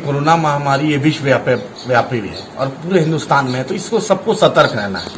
Corona महामारी ये विश्व व्यापी भी है और पूरे हिंदुस्तान में है, तो इसको सबको सतर्क रहना है।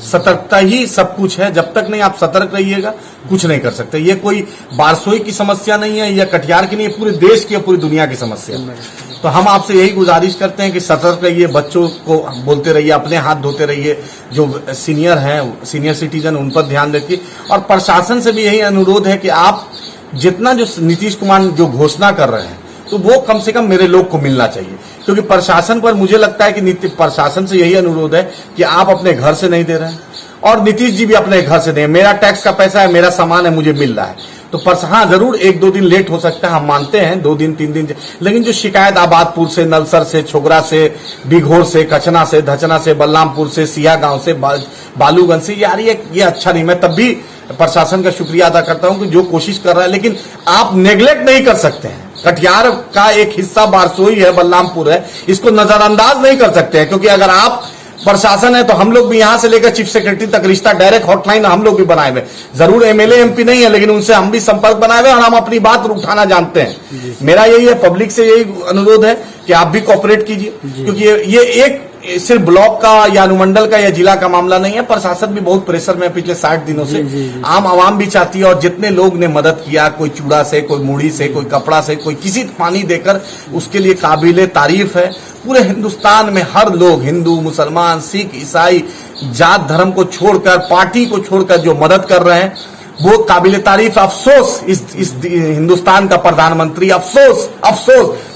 सतर्कता ही सब कुछ है। जब तक नहीं आप सतर्क रहिएगा कुछ नहीं कर सकते। ये कोई बारसोई की समस्या नहीं है या कटिहार की नहीं है, पूरे देश की पूरी दुनिया की समस्या है। तो हम आपसे यही गुजारिश करते हैं कि सतर्क रहिए, बच्चों को बोलते रहिए, अपने हाथ धोते रहिए, जो सीनियर हैं सीनियर सिटीजन उन पर ध्यान रखिए। और प्रशासन से भी यही अनुरोध है कि आप जितना जो नीतीश कुमार जो घोषणा कर रहे हैं तो वो कम से कम मेरे लोग को मिलना चाहिए, क्योंकि प्रशासन पर मुझे लगता है कि प्रशासन से यही अनुरोध है कि आप अपने घर से नहीं दे रहे हैं और नीतीश जी भी अपने घर से दें। मेरा टैक्स का पैसा है, मेरा सामान है, मुझे मिल रहा है। तो हाँ जरूर 1-2 दिन लेट हो सकता है, हम मानते हैं 2 दिन 3 दिन, लेकिन जो शिकायत आबादपुर से, नलसर से, छोगरा से, बिघोर से, कचना से, धचना से, बलरामपुर से, सिया गांव से, बालूगंज से ये आ रही है, ये अच्छा नहीं। मैं तब भी प्रशासन का शुक्रिया अदा करता हूं कि जो कोशिश कर रहा है, लेकिन आप नेग्लेक्ट नहीं कर सकते हैं। कटिहार का एक हिस्सा बारसोई है, बलरामपुर है, इसको नजरअंदाज नहीं कर सकते हैं, क्योंकि अगर आप प्रशासन है तो हम लोग भी यहां से लेकर चीफ सेक्रेटरी तक रिश्ता डायरेक्ट हॉटलाइन हम लोग भी बनाए हुए। जरूर एमएलए एमपी नहीं है, लेकिन उनसे हम भी संपर्क बनाए हुए और हम अपनी बात उठाना जानते हैं। मेरा यही है, पब्लिक से यही अनुरोध है कि आप भी कोऑपरेट कीजिए, क्योंकि ये एक सिर्फ ब्लॉक का या अनुमंडल का या जिला का मामला नहीं है। प्रशासन भी बहुत प्रेशर में है पिछले 60 दिनों से। आम आवाम भी चाहती है और जितने लोग ने मदद किया, कोई चूड़ा से, कोई मूढ़ी से, कोई कपड़ा से, कोई किसी पानी देकर, उसके लिए काबिले तारीफ है। पूरे हिंदुस्तान में हर लोग, हिंदू, मुसलमान, सिख, ईसाई, जात धर्म को छोड़कर, पार्टी को छोड़कर जो मदद कर रहे हैं वो काबिले तारीफ। अफसोस इस हिंदुस्तान का प्रधानमंत्री, अफसोस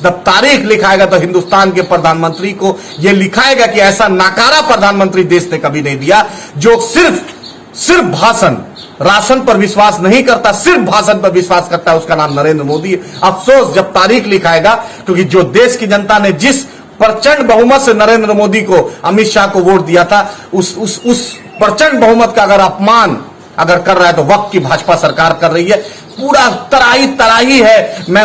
जब तारीख लिखाएगा तो हिंदुस्तान के प्रधानमंत्री को ये लिखाएगा कि ऐसा नाकारा प्रधानमंत्री देश ने कभी नहीं दिया, जो सिर्फ भाषण, राशन पर विश्वास नहीं करता, सिर्फ भाषण पर विश्वास करता है। उसका नाम नरेंद्र मोदी है। अफसोस जब तारीख लिखाएगा, क्योंकि जो देश की जनता ने जिस प्रचंड बहुमत से नरेंद्र मोदी को, अमित शाह को वोट दिया था, उस प्रचंड बहुमत का अगर अपमान अगर कर रहा है तो वक्त की भाजपा सरकार कर रही है। पूरा तराई है। मैं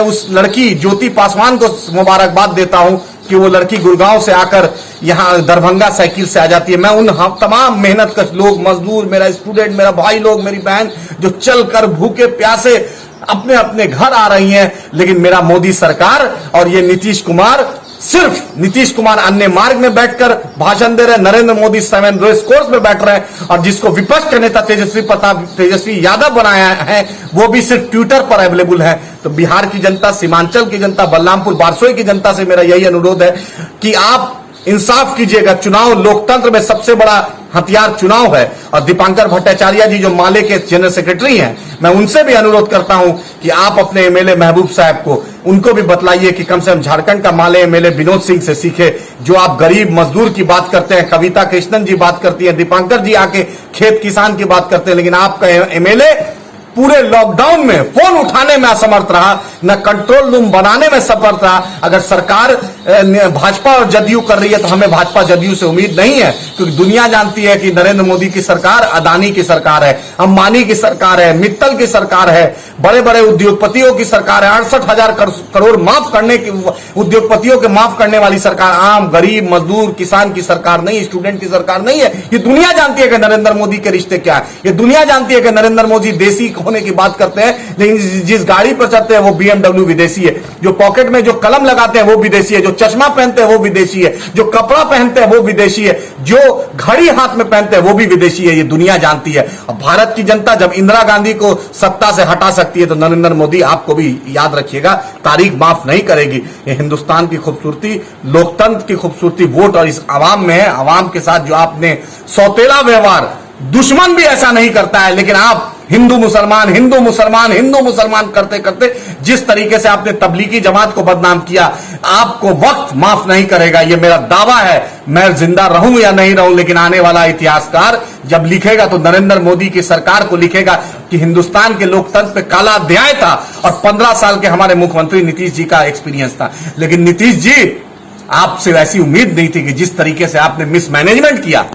उस लड़की ज्योति पासवान को मुबारकबाद देता हूं कि वो लड़की गुड़गांव से आकर यहां दरभंगा साइकिल से आ जाती है। मैं उन तमाम मेहनतकश लोग, मजदूर, मेरा स्टूडेंट, मेरा भाई लोग, मेरी बहन जो चलकर भूखे प्यासे अपने अपने घर आ रही हैं, लेकिन मेरा मोदी सरकार और ये सिर्फ नीतीश कुमार अन्य मार्ग में बैठकर भाषण दे रहे हैं, नरेंद्र मोदी 7 रेस कोर्स में बैठ रहे हैं, और जिसको विपक्ष के नेता तेजस्वी यादव बनाया है वो भी सिर्फ ट्विटर पर अवेलेबल है। तो बिहार की जनता, सीमांचल की जनता, बलरामपुर बारसोई की जनता से मेरा यही अनुरोध है कि आप इंसाफ कीजिएगा। चुनाव लोकतंत्र में सबसे बड़ा हथियार चुनाव है, और दीपांकर भट्टाचार्य जी जो माले के जनरल सेक्रेटरी हैं, मैं उनसे भी अनुरोध करता हूं कि आप अपने एमएलए महबूब साहब को, उनको भी बतलाइए कि कम से कम झारखंड का माले एमएलए विनोद सिंह से सीखे। जो आप गरीब मजदूर की बात करते हैं, कविता कृष्णन जी बात करती है, दीपांकर जी आके खेत किसान की बात करते हैं, लेकिन आपका एमएलए पूरे लॉकडाउन में फोन उठाने में असमर्थ रहा, न कंट्रोल रूम बनाने में समर्थ रहा। अगर सरकार भाजपा और जदयू कर रही है तो हमें भाजपा जदयू से उम्मीद नहीं है, क्योंकि दुनिया जानती है कि नरेंद्र मोदी की सरकार अदानी की सरकार है, अंबानी की सरकार है, मित्तल की सरकार है, बड़े बड़े उद्योगपतियों की सरकार है। 68,000 करोड़ माफ करने की, उद्योगपतियों के माफ करने वाली सरकार, आम गरीब मजदूर किसान की सरकार नहीं, स्टूडेंट की सरकार नहीं है। ये दुनिया जानती है कि नरेंद्र मोदी के रिश्ते क्या है। ये दुनिया जानती है कि नरेंद्र मोदी देसी होने की बात करते हैं, लेकिन जिस गाड़ी पर चलते हैं वो BMW विदेशी है, जो पॉकेट में जो कलम लगाते हैं वो विदेशी है, जो चश्मा पहनते हैं वो विदेशी है, जो कपड़ा पहनते हैं वो विदेशी है, जो घड़ी हाथ में पहनते हैं वो भी विदेशी है। ये दुनिया जानती है। और भारत की जनता जब इंदिरा गांधी को सत्ता से हटा सकती है तो नरेंद्र मोदी, आपको भी याद रखिएगा, तारीख माफ नहीं करेगी। ये हिंदुस्तान की खूबसूरती, लोकतंत्र की खूबसूरती वोट और इस आवाम में है। आवाम के साथ जो आपने सौतेला व्यवहार, दुश्मन भी ऐसा नहीं करता है, लेकिन आप हिंदू मुसलमान करते करते जिस तरीके से आपने तबलीगी जमात को बदनाम किया, आपको वक्त माफ नहीं करेगा। ये मेरा दावा है। मैं जिंदा रहूं या नहीं रहूं, लेकिन आने वाला इतिहासकार जब लिखेगा तो नरेंद्र मोदी की सरकार को लिखेगा कि हिंदुस्तान के लोकतंत्र पे काला अध्याय था, और 15 साल के हमारे मुख्यमंत्री नीतीश जी का एक्सपीरियंस था। लेकिन नीतीश जी, आपसे वैसी उम्मीद नहीं थी कि जिस तरीके से आपने मिसमैनेजमेंट किया,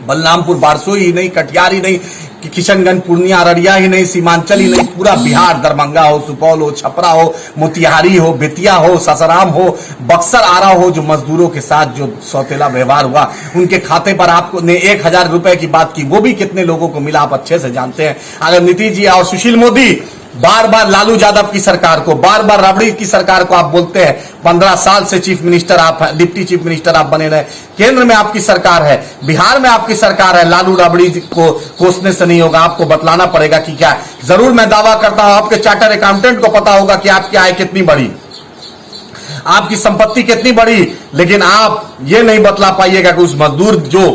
बलरामपुर बारसोई ही नहीं, कटिहार ही नहीं, किशनगंज, पूर्णिया, अररिया ही नहीं, सीमांचल ही नहीं, पूरा बिहार, दरभंगा हो, सुपौल हो, छपरा हो, मोतिहारी हो, बेतिया हो, सासाराम हो, बक्सर, आरा हो, जो मजदूरों के साथ जो सौतेला व्यवहार हुआ, उनके खाते पर आपको ने 1,000 रुपए की बात की, वो भी कितने लोगों को मिला आप अच्छे से जानते हैं। अगर नीतीश जी और सुशील मोदी बार बार लालू यादव की सरकार को, बार बार राबड़ी की सरकार को आप बोलते हैं 15 साल से चीफ मिनिस्टर आप, डिप्टी चीफ मिनिस्टर आप बने रहे, केंद्र में आपकी सरकार है, बिहार में आपकी सरकार है, लालू राबड़ी को कोसने से नहीं होगा, आपको बतलाना पड़ेगा कि क्या। जरूर मैं दावा करता हूं आपके चार्टर अकाउंटेंट को पता होगा कि आपकी आय कितनी बड़ी, आपकी संपत्ति कितनी बड़ी, लेकिन आप ये नहीं बतला पाइएगा कि उस मजदूर जो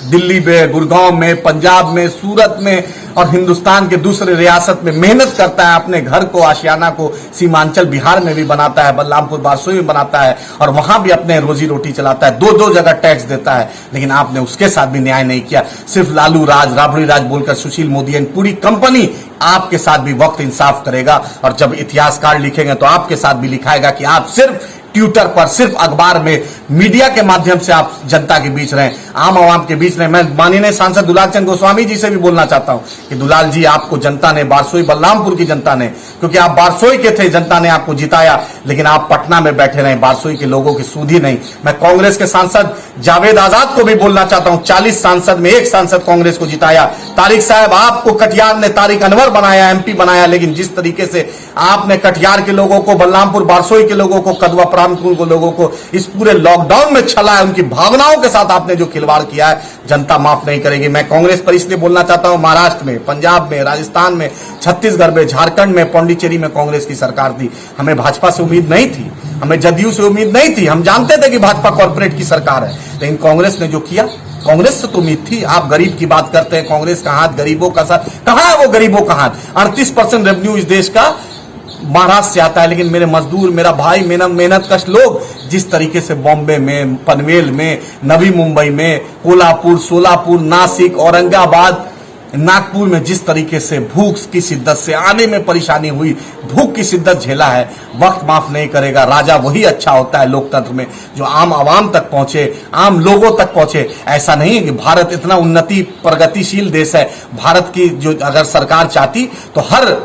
दिल्ली में, गुड़गांव में, पंजाब में, सूरत में और हिंदुस्तान के दूसरे रियासत में मेहनत करता है, अपने घर को, आशियाना को सीमांचल बिहार में भी बनाता है, बलरामपुर बारसोई में बनाता है और वहां भी अपने रोजी रोटी चलाता है, दो जगह टैक्स देता है, लेकिन आपने उसके साथ भी न्याय नहीं किया। सिर्फ लालू राज, राबड़ी राज बोलकर सुशील मोदी एंड पूरी कंपनी आपके साथ भी वक्त इंसाफ करेगा और जब इतिहासकार लिखेंगे तो आपके साथ भी लिखाएगा कि आप सिर्फ ट्विटर पर, सिर्फ अखबार में, मीडिया के माध्यम से आप जनता के बीच रहे, आम आवाम के बीच रहे। मैं माननीय सांसद दुलाल चंद गोस्वामी जी से भी बोलना चाहता हूं कि दुलाल जी, आपको जनता ने, बारसोई बलरामपुर की जनता ने, क्योंकि आप बारसोई के थे, जनता ने आपको जिताया, लेकिन आप पटना में बैठे रहे, बारसोई के लोगों की सुधी नहीं। मैं कांग्रेस के सांसद जावेद आजाद को भी बोलना चाहता हूं, 40 सांसद में 1 सांसद कांग्रेस को जिताया। तारिक साहब, आपको कटिहार ने तारिक अनवर बनाया, एमपी बनाया, लेकिन जिस तरीके से आपने कटिहार के लोगों को, बलरामपुर बारसोई के लोगों को, कदवा प्रांतपुर के लोगों को इस पूरे लॉकडाउन में छला है, उनकी भावनाओं के साथ आपने जो खिलवाड़ किया है, जनता माफ नहीं करेगी। मैं कांग्रेस पर इसलिए बोलना चाहता हूं, महाराष्ट्र में, पंजाब में, राजस्थान में, छत्तीसगढ़ में, झारखंड में, पौंडीचेरी में कांग्रेस की सरकार थी। हमें भाजपा से उम्मीद नहीं थी, हमें जदयू से उम्मीद नहीं थी, हम जानते थे कि भाजपा कॉर्पोरेट की सरकार है, लेकिन कांग्रेस ने जो किया, कांग्रेस से तो उम्मीद थी। आप गरीब की बात करते हैं, कांग्रेस का हाथ गरीबों का साथ, कहां है वो गरीबों का हाथ? 38% रेवेन्यू इस देश का महाराष्ट्र से आता है, लेकिन मेरे मजदूर, मेरा भाई, मेहनत कश लोग जिस तरीके से बॉम्बे में, पनवेल में, नवी मुंबई में, कोल्हापुर, सोलापुर, नासिक, औरंगाबाद, नागपुर में जिस तरीके से भूख की शिद्दत से आने में परेशानी हुई, भूख की शिद्दत झेला है, वक्त माफ नहीं करेगा। राजा वही अच्छा होता है लोकतंत्र में जो आम आवाम तक पहुंचे, आम लोगों तक पहुंचे। ऐसा नहीं है कि भारत इतना उन्नति प्रगतिशील देश है, भारत की जो अगर सरकार चाहती तो हर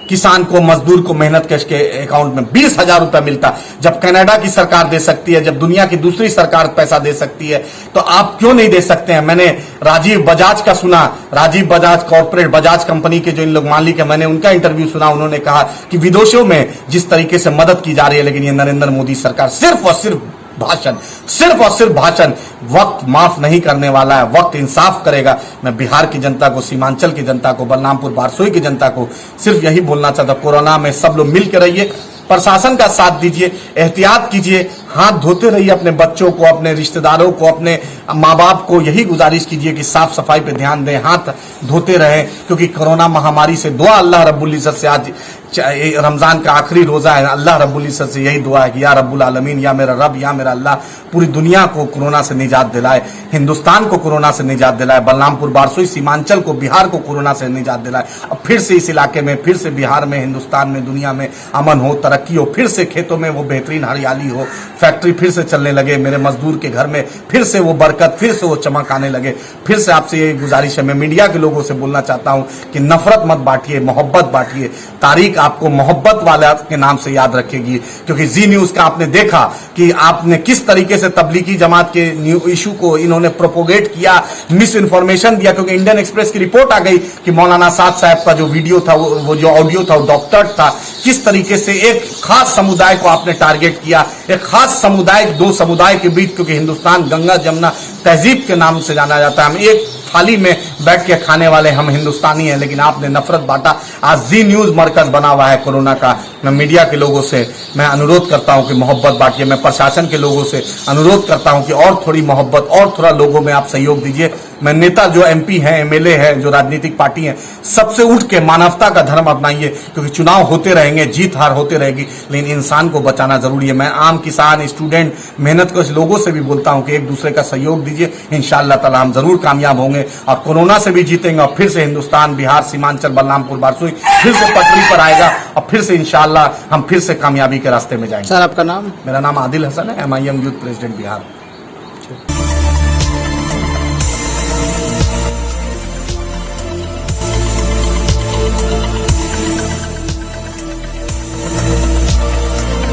किसान को, मजदूर को मेहनत कश के अकाउंट में 20,000 रुपया मिलता। जब कनाडा की सरकार दे सकती है, जब दुनिया की दूसरी सरकार पैसा दे सकती है, तो आप क्यों नहीं दे सकते हैं? मैंने राजीव बजाज का सुना, राजीव बजाज कॉर्पोरेट, बजाज कंपनी के जो इन लोग मालिक है, मैंने उनका इंटरव्यू सुना। उन्होंने कहा कि विदेशों में जिस तरीके से मदद की जा रही है, लेकिन ये नरेंद्र मोदी सरकार सिर्फ और सिर्फ भाषण, सिर्फ और सिर्फ भाषण, वक्त माफ नहीं करने वाला है, वक्त इंसाफ करेगा। मैं बिहार की जनता को, सीमांचल की जनता को, बलरामपुर बारसोई की जनता को सिर्फ यही बोलना चाहता, कोरोना में सब लोग मिल के रहिए, प्रशासन का साथ दीजिए, एहतियात कीजिए, हाथ धोते रहिए, अपने बच्चों को, अपने रिश्तेदारों को, अपने माँ बाप को यही गुजारिश कीजिए कि साफ सफाई पे ध्यान दें, हाथ धोते रहें, क्योंकि कोरोना महामारी से दुआ अल्लाह रब्बुल इज्जत से, आज रमजान का आखिरी रोजा है, अल्लाह रब्बुल इज्जत से यही दुआ है कि या रब्बुल आलमीन, या मेरा रब, या मेरा अल्लाह, पूरी दुनिया को कोरोना से निजात दिलाए, हिंदुस्तान को कोरोना से निजात दिलाए, बलरामपुर बारसोई सीमांचल को, बिहार को कोरोना से निजात दिलाए। अब फिर से इस इलाके में, फिर से बिहार में, हिंदुस्तान में, दुनिया में अमन हो, तरक्की हो, फिर से खेतों में वो बेहतरीन हरियाली हो, फैक्ट्री फिर से चलने लगे, मेरे मजदूर के घर में फिर से वो बरकत, फिर से वो चमक आने लगे। फिर से आपसे ये गुजारिश है, मैं मीडिया के लोगों से बोलना चाहता हूं कि नफरत मत बांटिए, मोहब्बत बांटिए। तारीख आपको मोहब्बत वाले के नाम से याद रखेगी, क्योंकि जी न्यूज का आपने देखा कि आपने किस तरीके से तबलीगी जमात के इशू को इन्होंने प्रोपोगेट किया, मिस इन्फॉर्मेशन दिया। क्योंकि इंडियन एक्सप्रेस की रिपोर्ट आ गई कि मौलाना साद साहब का जो वीडियो था, वो जो ऑडियो था, वो डॉक्टर था। किस तरीके से एक खास समुदाय को आपने टारगेट किया, एक खास समुदाय, दो समुदाय के बीच, क्योंकि हिंदुस्तान गंगा जमुना तहजीब के नाम से जाना जाता है, हम एक थाली में बैठ के खाने वाले हम हिंदुस्तानी हैं, लेकिन आपने नफरत बांटा। आज जी न्यूज मरकज बना हुआ है कोरोना का। मैं मीडिया के लोगों से मैं अनुरोध करता हूं कि मोहब्बत बांटिए, मैं प्रशासन के लोगों से अनुरोध करता हूं कि और थोड़ी मोहब्बत, और थोड़ा लोगों में आप सहयोग दीजिए। मैं नेता जो एमपी हैं, एमएलए हैं, जो राजनीतिक पार्टी हैं, सबसे उठ के मानवता का धर्म अपनाइए, क्योंकि चुनाव होते रहेंगे, जीत हार होते रहेगी, लेकिन इंसान को बचाना जरूरी है। मैं आम किसान, स्टूडेंट, मेहनत कश लोगों से भी बोलता हूं कि एक दूसरे का सहयोग दीजिए, इंशाअल्लाह ताला हम जरूर कामयाब होंगे और कोरोना से भी जीतेंगे। और फिर से हिंदुस्तान, बिहार, सीमांचल, बलरामपुर बारसोई फिर से पटरी पर आएगा और फिर से इंशाअल्लाह हम फिर से कामयाबी के रास्ते में जाएंगे। सर, आपका नाम? मेरा नाम आदिल हसन है, MIM यूथ प्रेसिडेंट बिहार।